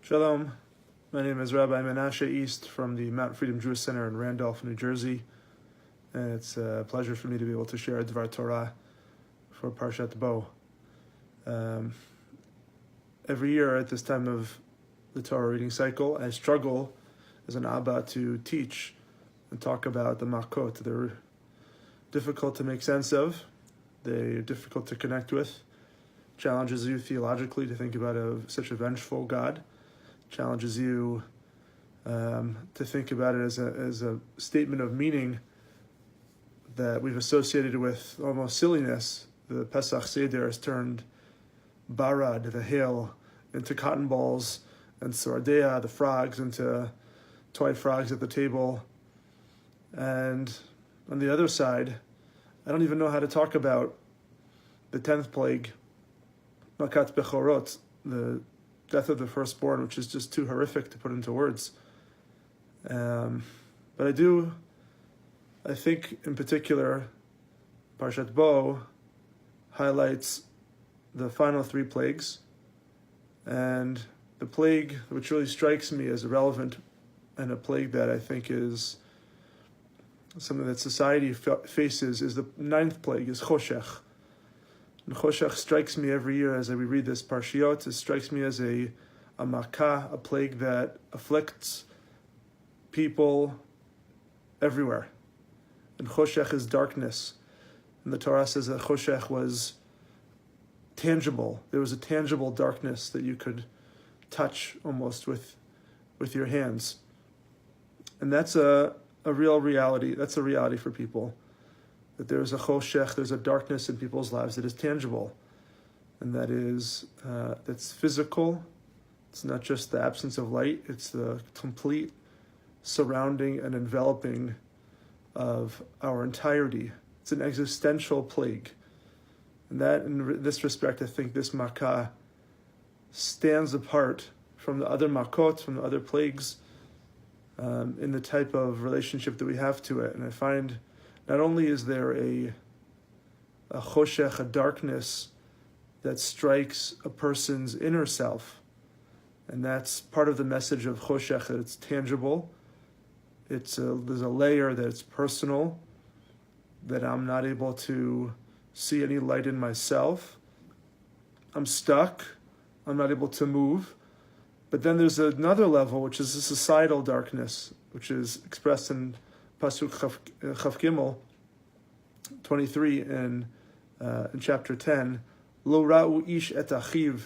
Shalom, my name is Rabbi Menashe East from the Mount Freedom Jewish Center in Randolph, New Jersey, and it's a pleasure for me to be able to share Dvar Torah for Parshat Bo. Every year at this time of the Torah reading cycle, I struggle as an Abba to teach and talk about the Makot. They're difficult to make sense of, they're difficult to connect with, challenges you theologically to think about such a vengeful God, challenges you to think about it as a statement of meaning that we've associated with almost silliness. The Pesach Seder has turned barad, the hail, into cotton balls, and sordea, the frogs, into toy frogs at the table. And on the other side, I don't even know how to talk about the 10th plague, Makat Bechorot, the death of the firstborn, which is just too horrific to put into words. But I think in particular, Parshat Bo highlights the final three plagues, and the plague which really strikes me as relevant and a plague that I think is something that society faces is the 9th plague, is Choshech. And Choshech strikes me every year as we read this Parshiot. It strikes me as a makah, a plague that afflicts people everywhere. And Choshech is darkness. And the Torah says that Choshech was tangible. There was a tangible darkness that you could touch almost with your hands. And that's a real reality. That's a reality for people. That there is a choshech, there's a darkness in people's lives that is tangible, and that's physical. It's not just the absence of light, it's the complete surrounding and enveloping of our entirety. It's an existential plague. And that, in this respect, I think this makah stands apart from the other makot, from the other plagues, in the type of relationship that we have to it. And I find not only is there a choshech, a darkness that strikes a person's inner self, and that's part of the message of choshech, that it's tangible, there's a layer that it's personal, that I'm not able to see any light in myself, I'm stuck, I'm not able to move. But then there's another level, which is a societal darkness, which is expressed in Pasuk Chav Gimel 23 in chapter 10. Lo ra'u ish et achiv,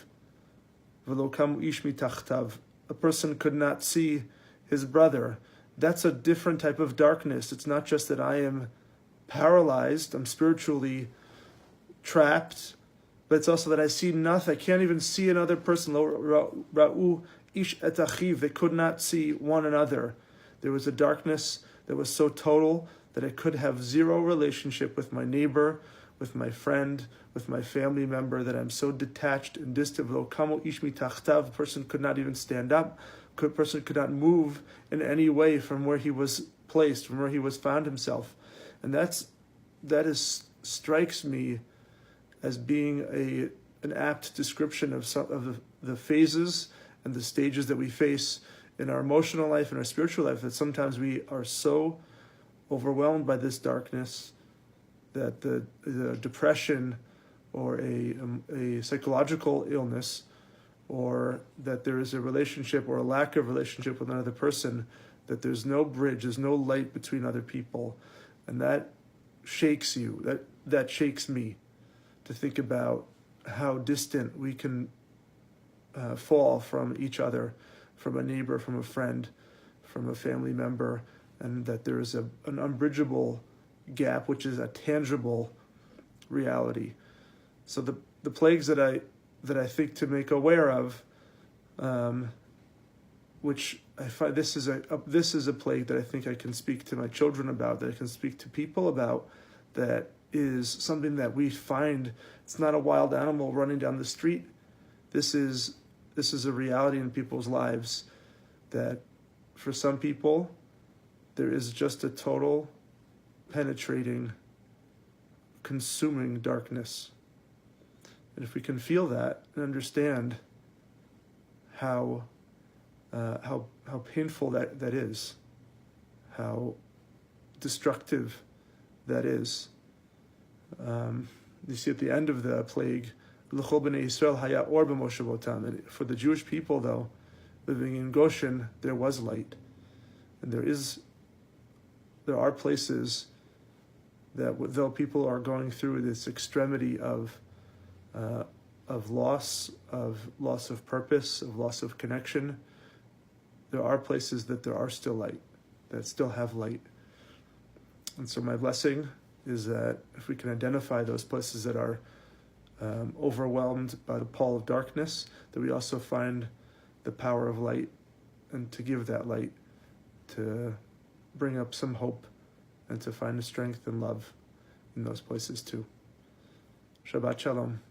v'lo kamu ish mitachtav. A person could not see his brother. That's a different type of darkness. It's not just that I am paralyzed, I'm spiritually trapped, but it's also that I see nothing. I can't even see another person. Lo ra'u ish et achiv. They could not see one another. There was a darkness that was so total that I could have zero relationship with my neighbor, with my friend, with my family member, that I'm so detached and distant. Lo kamo ish mitachtav. The person could not even stand up. The person could not move in any way from where he was placed, from where he was found himself. And that strikes me as being an apt description of some of the phases and the stages that we face in our emotional life and our spiritual life, that sometimes we are so overwhelmed by this darkness that the depression or a psychological illness, or that there is a relationship or a lack of relationship with another person, that there's no bridge, there's no light between other people, and that shakes you, that shakes me, to think about how distant we can fall from each other, from a neighbor, from a friend, from a family member, and that there is an unbridgeable gap, which is a tangible reality. So the plagues that I think to make aware of, which I find this is a plague that I think I can speak to my children about, that I can speak to people about, that is something that we find. It's not a wild animal running down the street. This is a reality in people's lives, that for some people there is just a total, penetrating, consuming darkness. And if we can feel that and understand how how painful that is, how destructive that is. You see at the end of the plague, L'chol b'nei Yisrael haya or b'moshevotam. And for the Jewish people, though, living in Goshen, there was light, and there are places that, though people are going through this extremity of loss of purpose, of loss of connection, there are places that there are still light, that still have light. And so my blessing is that if we can identify those places that are overwhelmed by the pall of darkness, that we also find the power of light, and to give that light, to bring up some hope, and to find the strength and love in those places too. Shabbat Shalom.